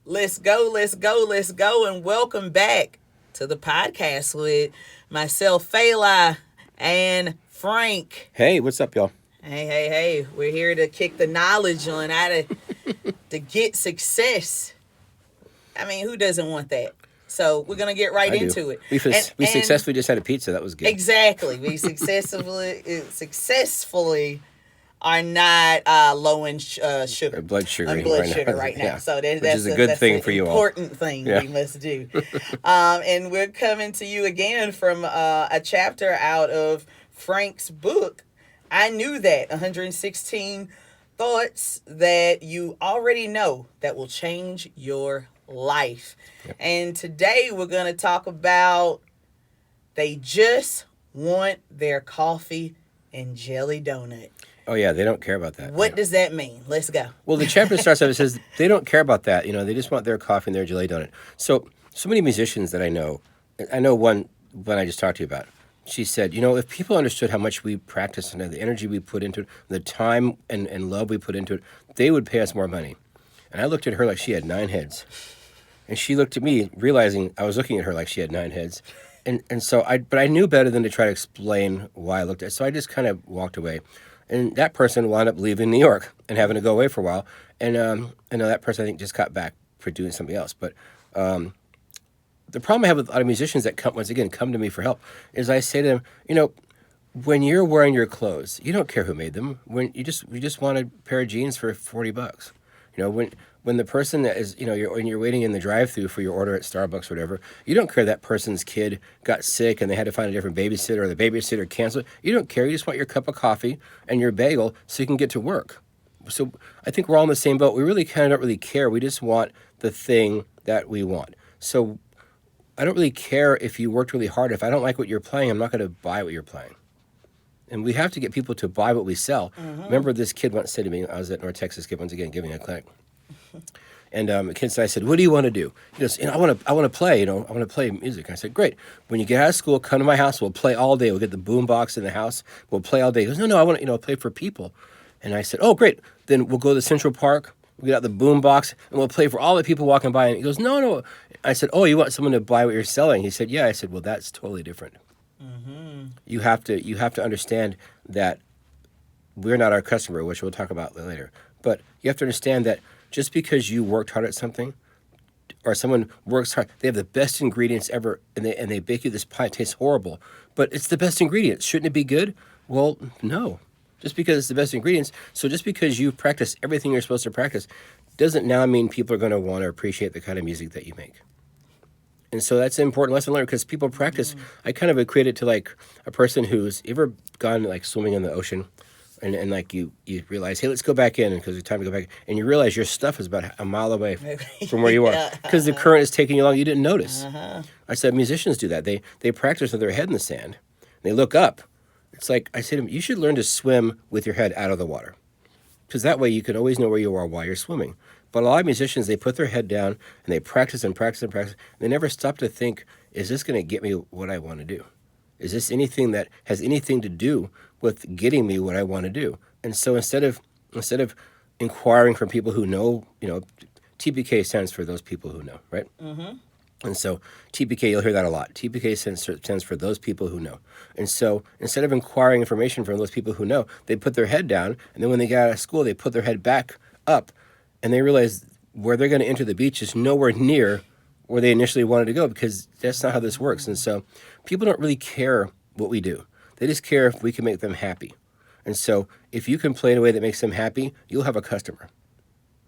Let's go, let's go, let's go, and welcome back to the podcast with myself, Fela, and Frank. Hey, what's up, y'all? Hey. We're here to kick the knowledge on how to get success. I mean, who doesn't want that? So we're gonna get right I do. into it. We successfully just had a pizza. That was good. Exactly. We successfully are not low in sugar, Blood sugar, right now. Yeah. So Which that's is a good thing an for you all. important thing Yeah. we must do. And we're coming to you again from a chapter out of Frank's book. I Knew That 116 thoughts that you already know that will change your life. Yep. And today we're going to talk about they just want their coffee and jelly donut. Oh yeah, they don't care about that. What does that mean? Let's go. Well, the chapter starts off. It says they don't care about that. They just want their coffee and their jelly donut. So many musicians that I know one I just talked to you about. She said, if people understood how much we practice and the energy we put into it, the time and love we put into it, they would pay us more money. And I looked at her like she had 9 heads. And she looked at me, realizing I was looking at her like she had 9 heads. But I knew better than to try to explain why I looked at it. So I just kind of walked away. And that person wound up leaving New York and having to go away for a while. And that person, I think, just got back for doing something else. But the problem I have with a lot of musicians that come to me for help is I say to them, when you're wearing your clothes, you don't care who made them. When you just want a pair of jeans for $40. When the person that is, when you're waiting in the drive-thru for your order at Starbucks or whatever, you don't care that person's kid got sick and they had to find a different babysitter or the babysitter canceled. You don't care. You just want your cup of coffee and your bagel so you can get to work. So I think we're all in the same boat. We really kind of don't really care. We just want the thing that we want. So I don't really care if you worked really hard. If I don't like what you're playing, I'm not going to buy what you're playing. And we have to get people to buy what we sell. Mm-hmm. Remember this kid once said to me, I was at North Texas Kid once again giving a clinic. And the kid said, I said, what do you want to do? He goes, I want to play, I want to play music. And I said, great. When you get out of school, come to my house. We'll play all day. We'll get the boom box in the house. We'll play all day. He goes, no, I want to, play for people. And I said, oh, great. Then we'll go to Central Park. We'll get out the boom box and we'll play for all the people walking by. And he goes, no. I said, oh, you want someone to buy what you're selling? He said, yeah. I said, well, that's totally different. Mm-hmm. You have to understand that we're not our customer, which we'll talk about later. But you have to understand that just because you worked hard at something, or someone works hard, they have the best ingredients ever, and they bake you this pie. It tastes horrible, but it's the best ingredients. Shouldn't it be good? Well, no. Just because it's the best ingredients. So just because you practice everything you're supposed to practice, doesn't now mean people are going to want to appreciate the kind of music that you make. And so that's an important lesson learned because people practice. I kind of equate it to like a person who's ever gone like swimming in the ocean. And like you realize, hey, let's go back in because it's time to go back. And you realize your stuff is about a mile away from where you are because the current is taking you along. You didn't notice. Uh-huh. I said musicians do that. They practice with their head in the sand. They look up. It's like I said to them, you should learn to swim with your head out of the water because that way you can always know where you are while you're swimming. But a lot of musicians, they put their head down and they practice and practice and practice. They never stop to think, is this going to get me what I want to do? Is this anything that has anything to do with getting me what I want to do? And so instead of inquiring from people who know, TPK stands for those people who know, right? Mm-hmm. And so TPK, you'll hear that a lot. TPK stands for those people who know. And so instead of inquiring information from those people who know, they put their head down, and then when they get out of school, they put their head back up, and they realize where they're going to enter the beach is nowhere near where they initially wanted to go because that's not how this works. And so people don't really care what we do. They just care if we can make them happy. And so if you can play in a way that makes them happy, you'll have a customer,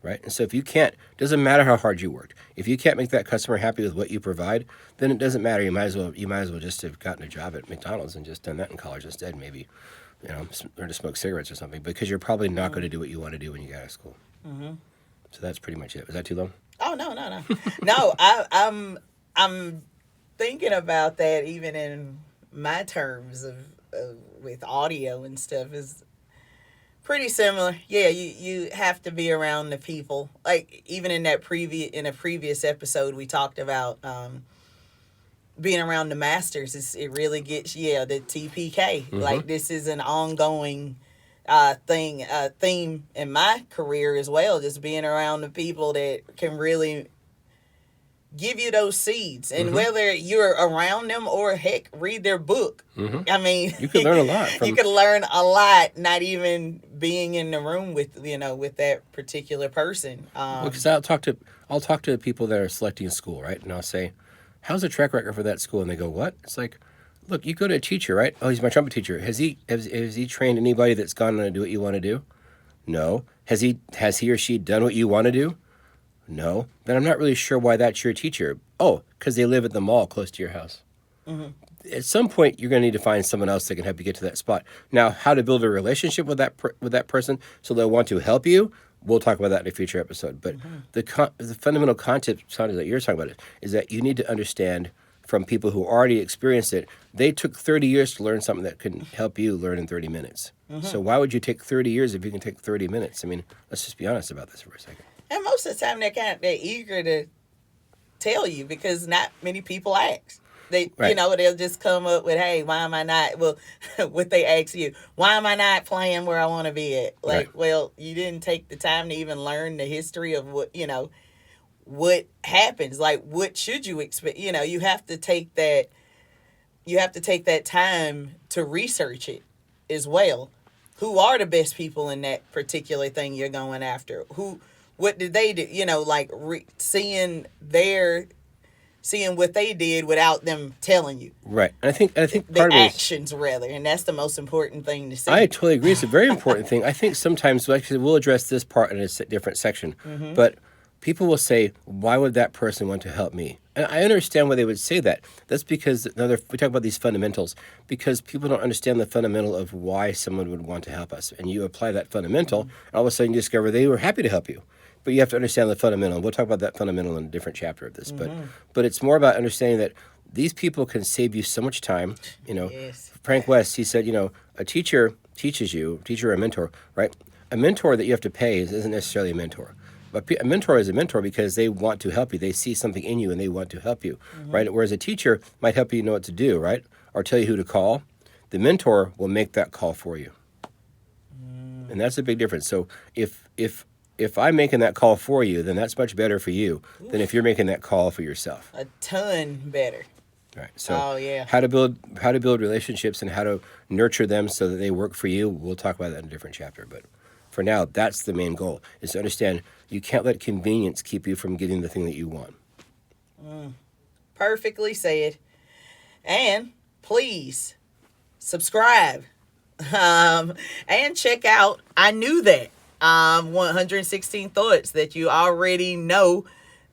right? And so if you can't, doesn't matter how hard you worked. If you can't make that customer happy with what you provide, then it doesn't matter. You might as well just have gotten a job at McDonald's and just done that in college instead. Maybe, learn to smoke cigarettes or something because you're probably not going to do what you want to do when you get out of school. Mm-hmm. So that's pretty much it. Was that too long? Oh, no. No, I'm thinking about that even in my terms of with audio and stuff is pretty similar. Yeah, you have to be around the people. Like even in a previous episode, we talked about being around the masters. It really gets the TPK. Mm-hmm. Like this is an ongoing theme in my career as well. Just being around the people that can really give you those seeds, and whether you're around them or heck read their book. I mean, You can learn a lot you from. can learn a lot not even being in the room with with that particular person. Because I'll talk to people that are selecting a school, right? And I'll say, "How's the track record for that school?" And they go, "What?" It's like, look, you go to a teacher, right? Oh, he's my trumpet teacher. Has he trained anybody that's gone on to do what you want to do? No. Has he or she done what you want to do? No. Then I'm not really sure why that's your teacher. Oh, because they live at the mall close to your house. At some point, you're going to need to find someone else that can help you get to that spot. Now, how to build a relationship with that person so they'll want to help you, we'll talk about that in a future episode. But the fundamental concept that you're talking about is that you need to understand from people who already experienced it. They took 30 years to learn something that could help you learn in 30 minutes. So why would you take 30 years if you can take 30 minutes? I mean, let's just be honest about this for a second. And most of the time, they're eager to tell you because not many people ask. They, Right. they'll just come up with, "Hey, why am I not?" Well, what they ask you, "Why am I not playing where I want to be at?" Like, Right. well, you didn't take the time to even learn the history of what happens. Like, what should you expect? You have to take that. You have to take that time to research it as well. Who are the best people in that particular thing you're going after? What did they do? Like seeing what they did without them telling you. Right. And I think The part of it is, actions, rather. And that's the most important thing to see. I totally agree. It's a very important thing. I think sometimes, like I said, we'll address this part in a different section, but people will say, why would that person want to help me? And I understand why they would say that. That's because we talk about these fundamentals, because people don't understand the fundamental of why someone would want to help us. And you apply that fundamental, and all of a sudden you discover they were happy to help you. But you have to understand the fundamental. We'll talk about that fundamental in a different chapter of this. But it's more about understanding that these people can save you so much time. Yes. Frank West, he said, a teacher teaches you, or a mentor, right? A mentor that you have to pay isn't necessarily a mentor. But a mentor is a mentor because they want to help you. They see something in you and they want to help you, right? Whereas a teacher might help you know what to do, right? Or tell you who to call. The mentor will make that call for you. And that's a big difference. So if I'm making that call for you, then that's much better for you than if you're making that call for yourself. A ton better. Right. So Oh, yeah. how to build relationships and how to nurture them so that they work for you. We'll talk about that in a different chapter. But for now, that's the main goal, is to understand you can't let convenience keep you from getting the thing that you want. Perfectly said. And please subscribe. And check out I Knew That. 116 thoughts that you already know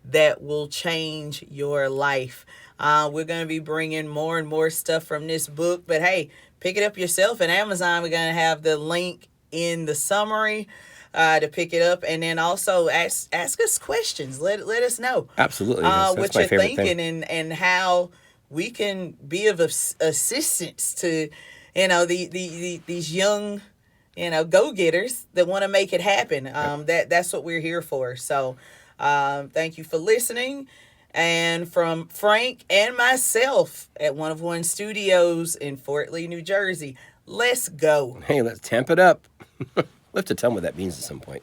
that will change your life. We're going to be bringing more and more stuff from this book, but hey, pick it up yourself at Amazon. We're going to have the link in the summary to pick it up, and then also ask us questions. Let us know Absolutely. That's what my you're favorite thinking thing. and how we can be of assistance to these young go-getters that want to make it happen. That's what we're here for. So thank you for listening. And from Frank and myself at One of One Studios in Fort Lee, New Jersey, let's go. Hey, let's tamp it up. We'll have to tell them what that means at some point.